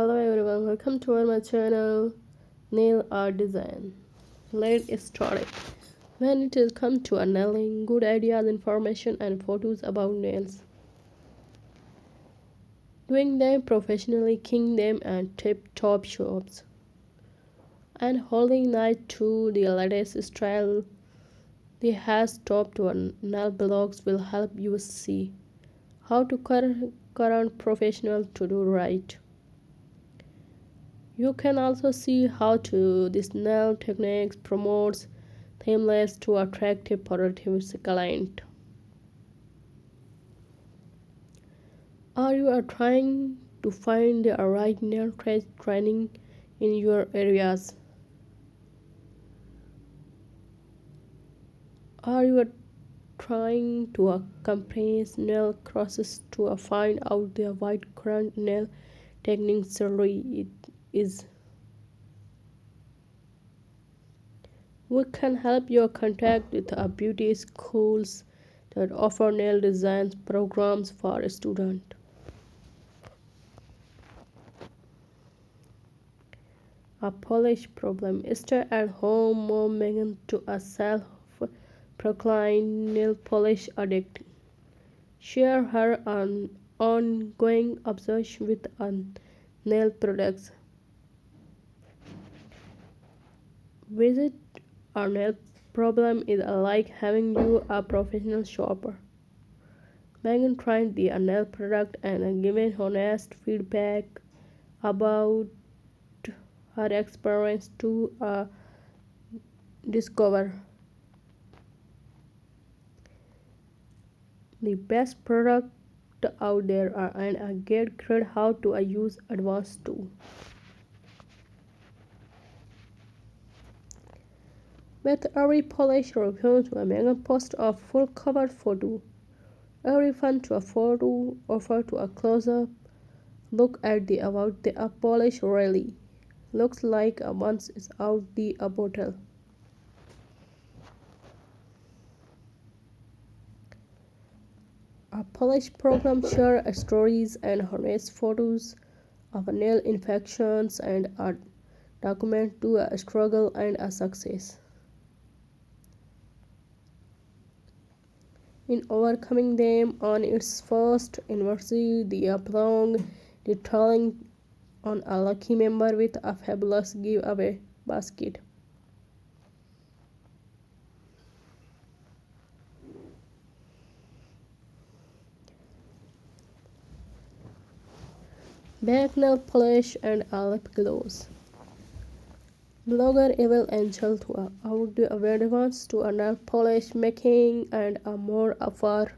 Hello everyone, welcome to my channel Nail Art Design. Let's start it. When it is come to a nailing, good ideas, information and photos about nails. Doing them professionally, king them and tip top shops. And holding night to the latest style, the has top to nail blogs will help you see how to current professional to do right. You can also see how to this nail techniques promotes themeless to attractive productive client. Are you are trying to find the right nail training in your areas? Are you trying to accompany nail crosses to find out the right current nail techniques it is? We can help you contact with a beauty schools that offer nail design programs for students. A polish problem. Stay at home mom Megan to a self-proclaimed nail polish addict. Share her ongoing obsession with nail products. Visit our nail problem is like having you a professional shopper. Megan tried the nail product and given honest feedback about her experience to discover the best product out there and get credit how to use advanced tool. With every polish review to a mega post of full cover photo, every fan to a photo offer to a close-up look at the about the polish really looks like a once is out the a bottle. A polish program share stories and honest photos of nail infections and a document to a struggle and a success. In overcoming them on its first anniversary, the Oblong detailing on a lucky member with a fabulous giveaway basket. Back nail polish and a lip gloss. Blogger Evil Angel to a audio advance to a nail polish making and a more offer